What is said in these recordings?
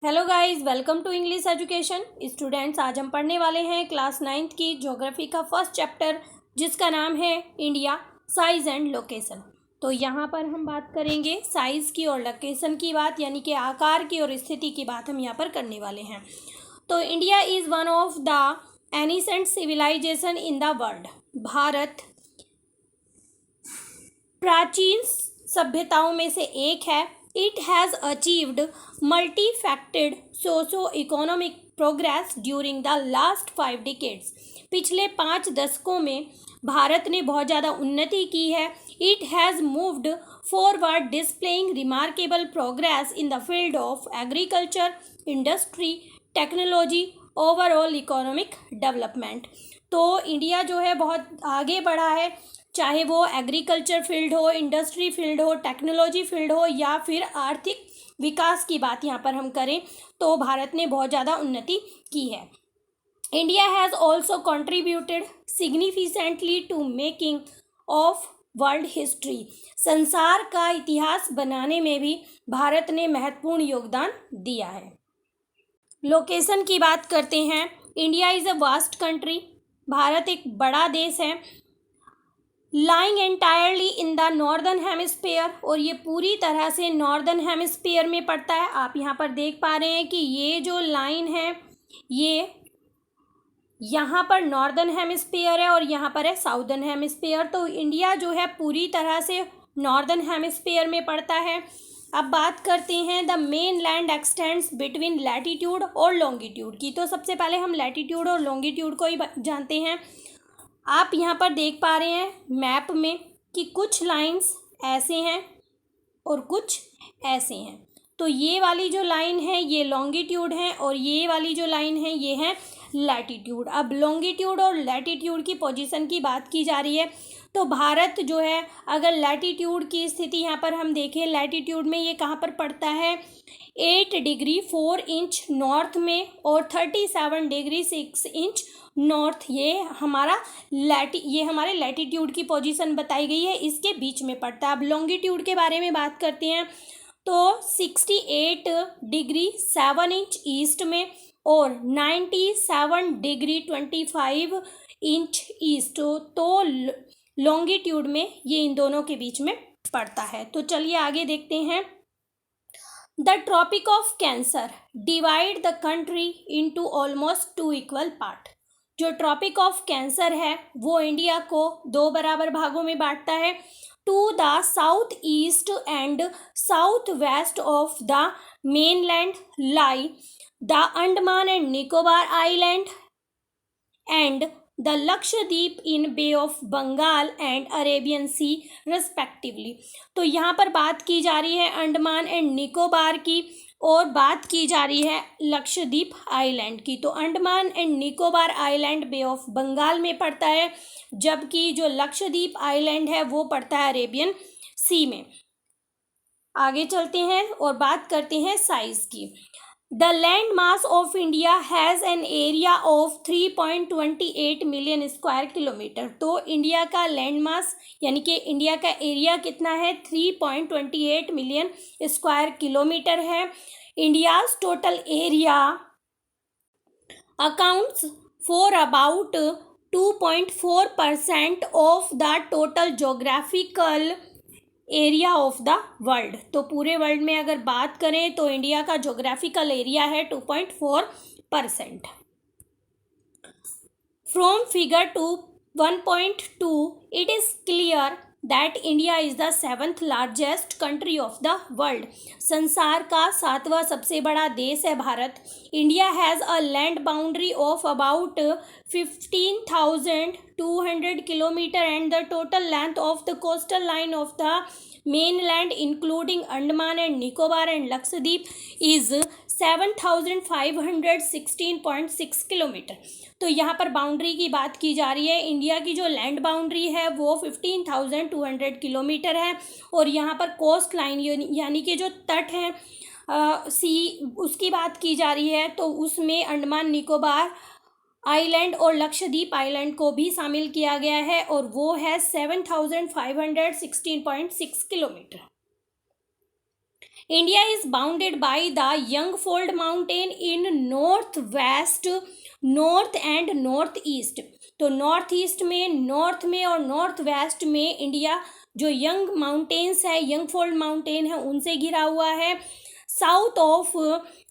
Hello guys, welcome to English education students. आज हम पढ़ने वाले हैं क्लास 9th की ज्योग्राफी का फर्स्ट चैप्टर, जिसका नाम है इंडिया साइज एंड लोकेशन। तो यहाँ पर हम बात करेंगे साइज़ की और लोकेशन की बात, यानी कि आकार की और स्थिति की बात हम यहाँ पर करने वाले हैं। तो India is one of the ancient civilization in the world. Bharat प्राचीन सभ्यताओं में से एक है। It has achieved multifaceted socio economic progress during the last 5 decades. पिछले 5 दशकों में भारत ने बहुत ज़्यादा उन्नति की है। It has moved forward displaying remarkable progress in the field of agriculture, industry, technology, overall economic development. तो इंडिया जो है बहुत आगे बढ़ा है, चाहे वो एग्रीकल्चर फील्ड हो, इंडस्ट्री फील्ड हो, टेक्नोलॉजी फील्ड हो, या फिर आर्थिक विकास की बात यहाँ पर हम करें तो भारत ने बहुत ज़्यादा उन्नति की है। India has also contributed significantly to making of world history. संसार का इतिहास बनाने में भी भारत ने महत्वपूर्ण योगदान दिया है। लोकेशन की बात करते हैं। India is a vast country. Bharat एक बड़ा देश है। Lying entirely in the northern hemisphere, और ये पूरी तरह से नॉर्दर्न हेमिस्फीयर में पड़ता है। आप यहाँ पर देख पा रहे हैं कि ये जो लाइन है ये यहाँ पर नॉर्दर्न हेमिस्फीयर है और यहाँ पर है साउदर्न हेमिस्फीयर। तो इंडिया जो है पूरी तरह से नॉर्दर्न हेमिस्फीयर में पड़ता है। अब बात करते हैं the main land x tends between latitude और लॉन्गिट्यूड की। तो सबसे पहले हम लैटिट्यूड और लॉन्गिट्यूड को ही जानते हैं। आप यहाँ पर देख पा रहे हैं मैप में कि कुछ लाइंस ऐसे हैं और कुछ ऐसे हैं। तो ये वाली जो लाइन है ये लॉन्गिट्यूड है और ये वाली जो लाइन है ये है लैटिट्यूड। अब लॉन्गिट्यूड और लैटिट्यूड की पोजीशन की बात की जा रही है। तो भारत जो है, अगर लैटिट्यूड की स्थिति यहाँ पर हम देखें, लैटिट्यूड में ये कहाँ पर पड़ता है, 8 डिग्री 4 इंच नॉर्थ में और 37 डिग्री 6 इंच नॉर्थ। ये हमारे लैटिट्यूड की पोजीशन बताई गई है, इसके बीच में पड़ता है। अब लॉन्गिट्यूड के बारे में बात करते हैं तो 68 डिग्री 7 इंच ईस्ट में और 97 डिग्री 25 इंच ईस्ट। तो लॉन्गिट्यूड में ये इन दोनों के बीच में पड़ता है। तो चलिए आगे देखते हैं। The Tropic of Cancer divide the country into almost 2 equal part. जो ट्रॉपिक ऑफ कैंसर है वो इंडिया को 2 बराबर भागों में बांटता है। To the south east and south west of the mainland lie the Andaman and Nicobar island and the Lakshadweep in bay of Bengal and Arabian sea respectively. तो यहाँ पर बात की जा रही है अंडमान एंड निकोबार की और बात की जा रही है लक्षद्वीप आइलैंड की। तो Andaman and Nicobar island bay of Bengal में पड़ता है, जबकि जो लक्षद्वीप आइलैंड है वो पड़ता है अरेबियन सी में। आगे चलते हैं और बात करते हैं साइज की। The land mass of India has an area of 3.28 million square kilometre. तो इंडिया का लैंड मास यानी कि इंडिया का एरिया कितना है, 3.28 मिलियन स्क्वायर किलोमीटर है। India's total area accounts for about 2.4% of the total geographical area of the world. तो पूरे वर्ल्ड में अगर बात करें तो इंडिया का जोग्राफिकल एरिया है 2.4%। From figure 1.2 it is clear that India is the 7th largest country of the world. संसार का 7वां सबसे बड़ा देश है Bharat. India has a land boundary of about 15,200 kilometre and the total length of the coastal line of the mainland including Andaman and Nicobar and Lakshadweep is 7,516.6 kilometre. तो यहाँ पर boundary की बात की जा रही है। इंडिया की जो लैंड बाउंड्री है वो 15,200 किलोमीटर है और यहाँ पर कोस्ट लाइन यानी कि जो तट है सी उसकी बात की जा रही है। तो उसमें अंडमान निकोबार आइलैंड और लक्षद्वीप आइलैंड को भी शामिल किया गया है और वो है 7,516.6 किलोमीटर। India is bounded by the young fold mountain in north west, north and north east. तो नॉर्थ ईस्ट में, नॉर्थ में और नॉर्थ वेस्ट में इंडिया जो यंग माउंटेन्स है, यंगफोल्ड माउंटेन है, उनसे घिरा हुआ है। South of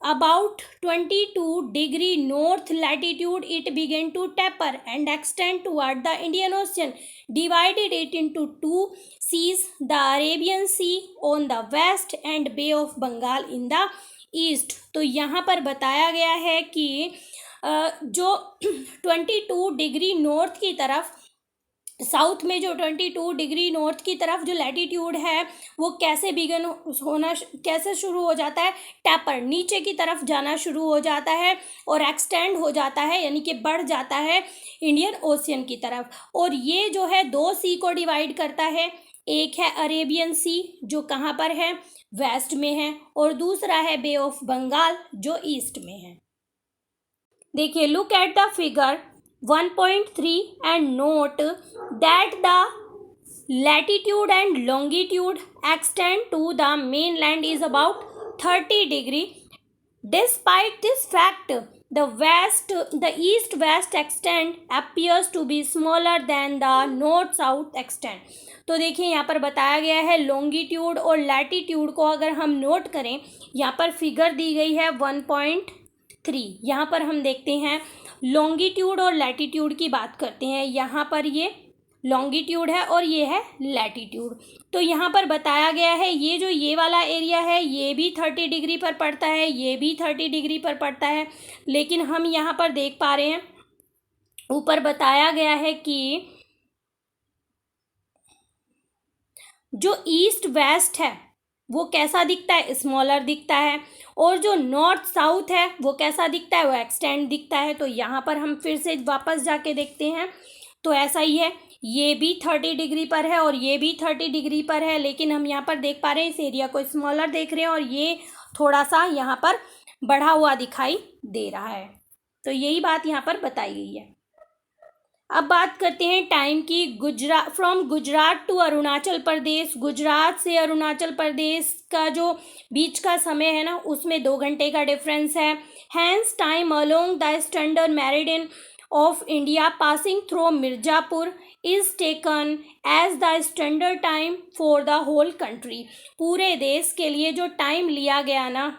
about 22 degree north latitude it began to taper and extend toward the Indian Ocean, divided it into two seas, the Arabian Sea on the west and Bay of Bengal in the east। तो यहाँ पर बताया गया है कि जो 22 degree north की तरफ, साउथ में जो 22 डिग्री नॉर्थ की तरफ जो लैटिट्यूड है वो कैसे बिगन होना, कैसे शुरू हो जाता है, टैपर, नीचे की तरफ जाना शुरू हो जाता है और एक्सटेंड हो जाता है, यानी कि बढ़ जाता है इंडियन ओशियन की तरफ। और ये जो है दो सी को डिवाइड करता है, एक है अरेबियन सी जो कहाँ पर है, वेस्ट में है, और दूसरा है बे ऑफ बंगाल जो ईस्ट में है। देखिए, look at the figure 1.3 and note that the latitude and longitude extent to the mainland is about 30 degree. Despite this fact, the east-west extent appears to be smaller than the north-south extent. तो देखिए यहाँ पर बताया गया है longitude और latitude को अगर हम नोट करें, यहाँ पर फिगर दी गई है 1.3। यहाँ पर हम देखते हैं लॉन्गिट्यूड और लैटिट्यूड की बात करते हैं। यहाँ पर ये लॉन्गिट्यूड है और ये है लैटिट्यूड। तो यहाँ पर बताया गया है ये जो ये वाला एरिया है ये भी 30 डिग्री पर पड़ता है, ये भी 30 डिग्री पर पड़ता है, लेकिन हम यहाँ पर देख पा रहे हैं ऊपर बताया गया है कि जो ईस्ट वेस्ट है वो कैसा दिखता है, स्मॉलर दिखता है, और जो नॉर्थ साउथ है वो कैसा दिखता है, वो एक्सटेंड दिखता है। तो यहाँ पर हम फिर से वापस जाके देखते हैं तो ऐसा ही है, ये भी 30 डिग्री पर है और ये भी 30 डिग्री पर है, लेकिन हम यहाँ पर देख पा रहे हैं इस एरिया को स्मॉलर देख रहे हैं और ये थोड़ा सा यहाँ पर बढ़ा हुआ दिखाई दे रहा है। तो यही बात यहाँ पर बताई गई है। अब बात करते हैं टाइम की। फ्रॉम गुजरात टू अरुणाचल प्रदेश, गुजरात से अरुणाचल प्रदेश का जो बीच का समय है ना उसमें 2 घंटे का डिफरेंस है। Hence time along the standard meridian of India passing through Mirzapur is taken as the standard time for the whole country. पूरे देश के लिए जो टाइम लिया गया ना,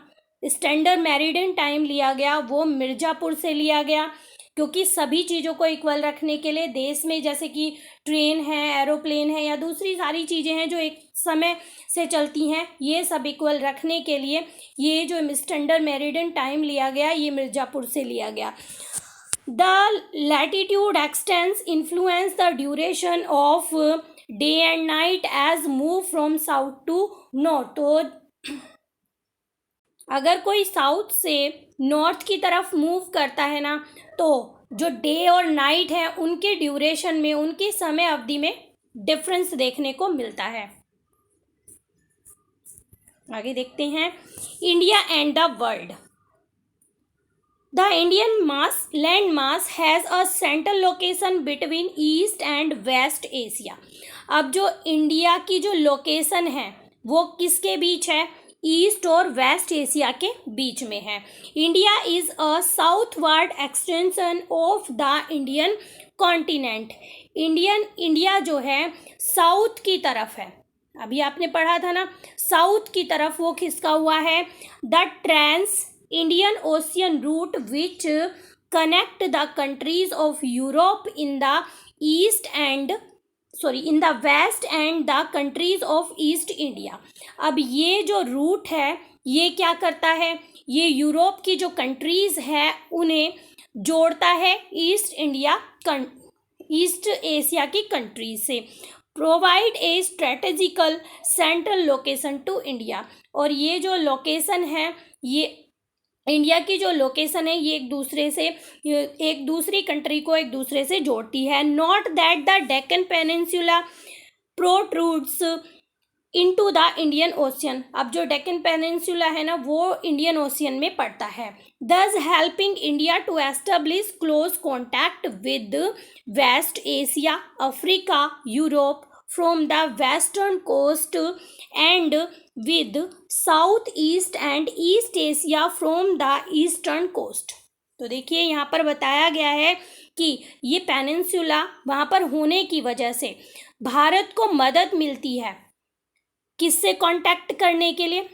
स्टैंडर्ड मेरिडियन टाइम लिया गया, वो मिर्जापुर से लिया गया, क्योंकि सभी चीज़ों को इक्वल रखने के लिए देश में जैसे कि ट्रेन है, एरोप्लेन है या दूसरी सारी चीज़ें हैं जो एक समय से चलती हैं, ये सब इक्वल रखने के लिए ये जो स्टैंडर्ड मेरिडियन टाइम लिया गया ये मिर्ज़ापुर से लिया गया। The latitude extents influence the duration of day and night as move from south to north. तो अगर कोई साउथ से नॉर्थ की तरफ मूव करता है ना तो जो डे और नाइट है उनके ड्यूरेशन में, उनकी समय अवधि में डिफरेंस देखने को मिलता है। आगे देखते हैं India and the world. The Indian land mass has a central location between east and west Asia. अब जो इंडिया की जो लोकेशन है वो किसके बीच है, ईस्ट और वेस्ट एशिया के बीच में है। India is a southward extension of the Indian continent. India जो है साउथ की तरफ है, अभी आपने पढ़ा था ना साउथ की तरफ वो खिसका हुआ है। The trans Indian ocean route which connect the countries of Europe in the west and the countries of east India. अब ये जो रूट है ये क्या करता है, ये यूरोप की जो कंट्रीज़ है उन्हें जोड़ता है ईस्ट एशिया की कंट्रीज से। Provide a strategical central location to India. और ये जो लोकेशन है, ये इंडिया की जो लोकेशन है ये एक दूसरी कंट्री को एक दूसरे से जोड़ती है। Note that the Deccan peninsula protrudes into the Indian ocean. अब जो डेक्कन पेनिनसुला है ना वो इंडियन ओशियन में पड़ता है। This helping India to establish close contact with west Asia, Africa, Europe from the western coast and with Southeast and East Asia from the eastern coast. तो देखिए यहाँ पर बताया गया है कि ये पेनिनसुला वहाँ पर होने की वजह से भारत को मदद मिलती है किससे कांटेक्ट करने के लिए,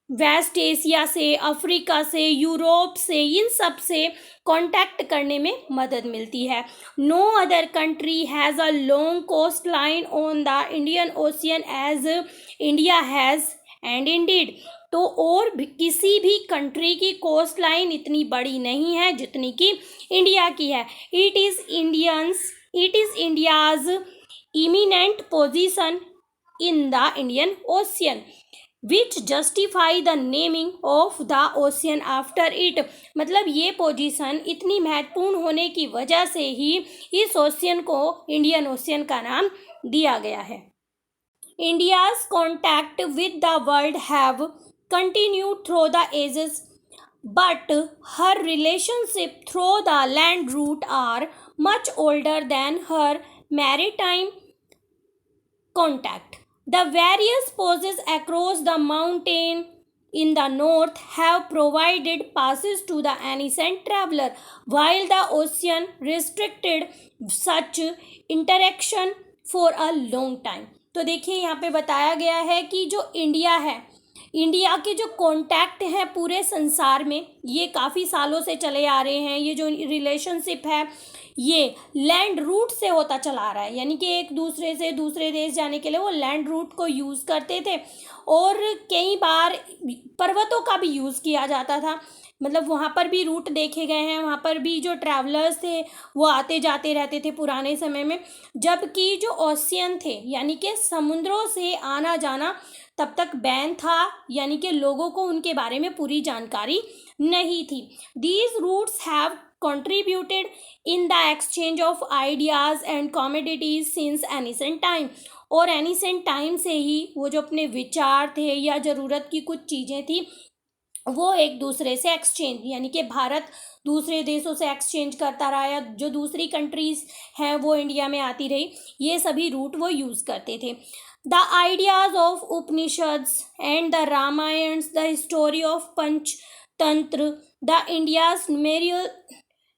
वेस्ट एशिया से, अफ्रीका से, यूरोप से, इन सब से कांटेक्ट करने में मदद मिलती है. No other country has a long coast line on the Indian ocean as India has and indeed. तो और भी किसी भी कंट्री की कोस्ट लाइन इतनी बड़ी नहीं है जितनी कि इंडिया की है. It is India's eminent position in the Indian ocean which justify the naming of the ocean after it. मतलब ये पोजीशन इतनी महत्वपूर्ण होने की वजह से ही इस ओशियन को इंडियन ओशियन का नाम दिया गया है. India's contact with the world have continued through the ages, but her relationship through the land route are much older than her maritime contact. The various poses across the mountain in the north have provided passes to the ancient traveler, while the ocean restricted such interaction for a long time. तो देखिए यहाँ पे बताया गया है कि जो India है, इंडिया के जो कॉन्टैक्ट हैं पूरे संसार में ये काफ़ी सालों से चले आ रहे हैं. ये जो रिलेशनशिप है ये लैंड रूट से होता चला आ रहा है, यानी कि एक दूसरे से दूसरे देश जाने के लिए वो लैंड रूट को यूज़ करते थे और कई बार पर्वतों का भी यूज़ किया जाता था. मतलब वहाँ पर भी रूट देखे गए हैं, वहाँ पर भी जो ट्रैवलर्स थे वो आते जाते रहते थे पुराने समय में. जबकि जो ओशियन थे यानी कि समुद्रों से आना जाना तब तक बैन था, यानी कि लोगों को उनके बारे में पूरी जानकारी नहीं थी. These routes have contributed in the exchange of ideas and commodities since ancient time. और एनिसेंट टाइम से ही वो जो अपने विचार थे या ज़रूरत की कुछ चीज़ें थी वो एक दूसरे से एक्सचेंज, यानी कि भारत दूसरे देशों से एक्सचेंज करता रहा या जो दूसरी कंट्रीज़ हैं वो इंडिया में आती रही, ये सभी रूट वो यूज़ करते थे. The ideas of Upanishads and the Ramayans, the history of Panchtantra, the India's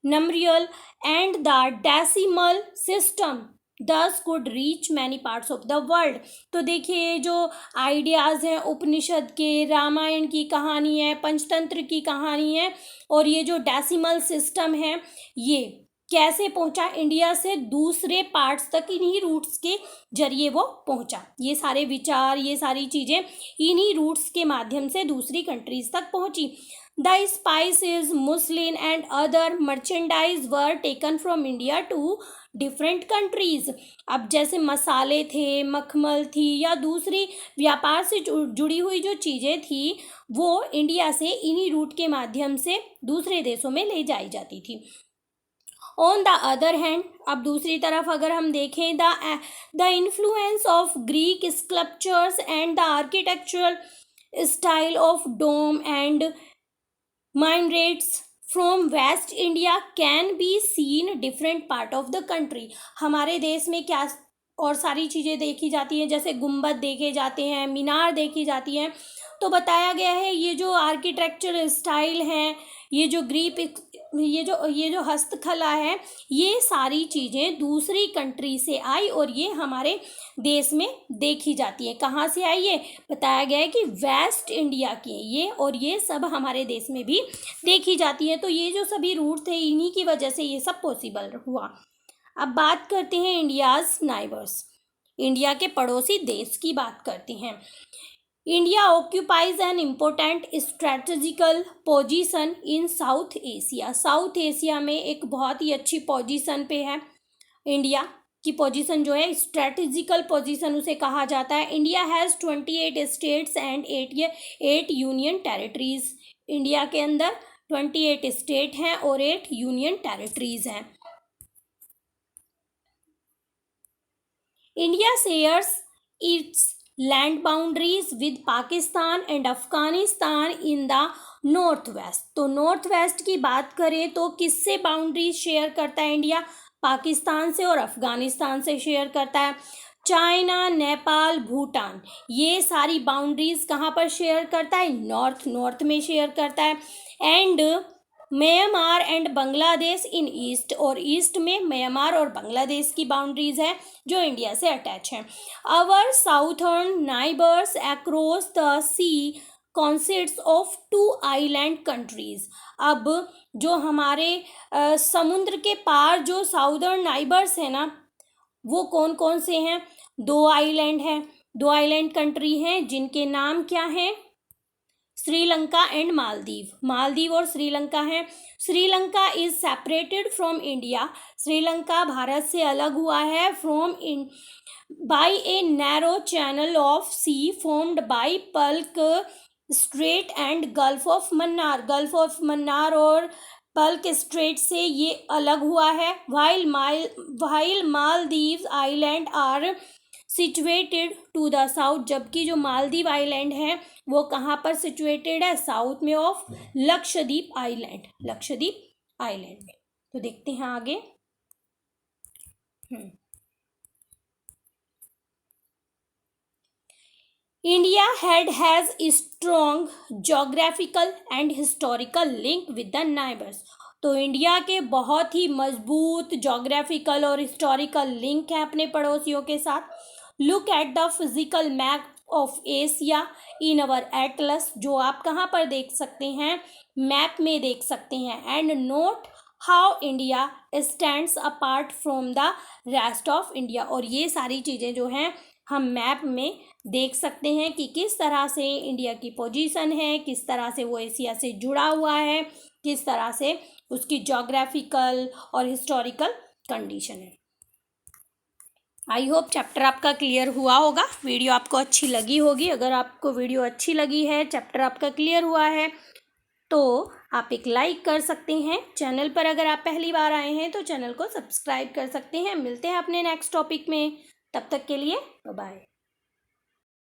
numeral and the decimal system thus could reach many parts of the world. तो देखिए जो आइडियाज़ हैं उपनिषद के, रामायण की कहानी है, पंचतंत्र की कहानी है और ये जो डेसिमल सिस्टम है ये कैसे पहुंचा इंडिया से दूसरे पार्ट्स तक, इन्हीं रूट्स के जरिए वो पहुंचा. ये सारे विचार, ये सारी चीज़ें इन्हीं रूट्स के माध्यम से दूसरी कंट्रीज तक पहुंची. The spices, muslin and other merchandise were taken from India to different countries. अब जैसे मसाले थे, मखमल थी या दूसरी व्यापार से जुड़ी हुई जो चीज़ें थी वो इंडिया से इन्हीं रूट के माध्यम से दूसरे देशों में ले जाई जाती थी. ऑन द अदर हैंड, अब दूसरी तरफ अगर हम देखें the influence of Greek sculptures and the architectural style of dome and minarets from West India can be seen different part of the country. हमारे देश में क्या और सारी चीज़ें देखी जाती हैं, जैसे गुंबद देखे जाते हैं, मीनार देखी जाती हैं. तो बताया गया है ये जो आर्किटेक्चरल स्टाइल हैं, ये जो ये जो हस्तकला है, ये सारी चीज़ें दूसरी कंट्री से आई और ये हमारे देश में देखी जाती है. कहाँ से आई ये बताया गया है कि वेस्ट इंडिया की है ये, और ये सब हमारे देश में भी देखी जाती है. तो ये जो सभी रूट थे इन्हीं की वजह से ये सब पॉसिबल हुआ. अब बात करते हैं इंडियाज़ नाइबर्स, इंडिया के पड़ोसी देश की बात करते हैं. India occupies an important strategical position in south Asia. South Asia में एक बहुत ही अच्छी पोजीशन पे है. इंडिया की पोजीशन जो है स्ट्रेटजिकल पोजीशन उसे कहा जाता है. India has 28 states and 8 union territories. India के अंदर 28 स्टेट हैं और 8 यूनियन टेरिटरीज हैं. India shares it's land boundaries with Pakistan and Afghanistan in the north west. तो नॉर्थ वेस्ट की बात करें तो किससे बाउंड्रीज शेयर करता है इंडिया? पाकिस्तान से और अफगानिस्तान से शेयर करता है. चाइना, नेपाल, भूटान, ये सारी बाउंड्रीज कहाँ पर शेयर करता है? नॉर्थ में शेयर करता है। And Myanmar and Bangladesh in east, और ईस्ट में म्यांमार और बांग्लादेश की बाउंड्रीज है जो इंडिया से अटैच है। Our southern neighbours across the sea consist of 2 island countries. अब जो हमारे समुद्र के पार जो साउदर्न नाइबर्स है ना, वो कौन कौन से हैं? 2 आइलैंड हैं, 2 आइलैंड कंट्री हैं जिनके नाम क्या हैं? श्रीलंका एंड मालदीव। मालदीव और श्रीलंका हैं। Sri Lanka is separated from India, Sri Lanka Bharat से अलग हुआ है from in by a narrow channel of sea formed by Palk strait and gulf of Mannar. Gulf of Mannar और पल्क स्ट्रेट से ये अलग हुआ है। while Maldives island are situated to the south, जबकि जो मालदीव आइलैंड है वो कहाँ पर सिचुएटेड है? साउथ में of Lakshadweep island, Lakshadweep island में। तो देखते हैं आगे। India has strong geographical and historical link with the neighbours. तो इंडिया के बहुत ही मजबूत जोग्राफिकल और हिस्टोरिकल लिंक है अपने पड़ोसियों के साथ। Look at the physical map of Asia in our Atlas, जो आप कहाँ पर देख सकते हैं? मैप में देख सकते हैं। And note how India stands apart from the rest of India, और ये सारी चीज़ें जो हैं हम मैप में देख सकते हैं कि किस तरह से इंडिया की पोजीशन है, किस तरह से वो एशिया से जुड़ा हुआ है, किस तरह से उसकी जोग्राफिकल और हिस्टोरिकल कंडीशन है। आई होप चैप्टर आपका क्लियर हुआ होगा, वीडियो आपको अच्छी लगी होगी। अगर आपको वीडियो अच्छी लगी है, चैप्टर आपका क्लियर हुआ है, तो आप एक लाइक कर सकते हैं। चैनल पर अगर आप पहली बार आए हैं तो चैनल को सब्सक्राइब कर सकते हैं। मिलते हैं अपने नेक्स्ट टॉपिक में, तब तक के लिए बाय बाय।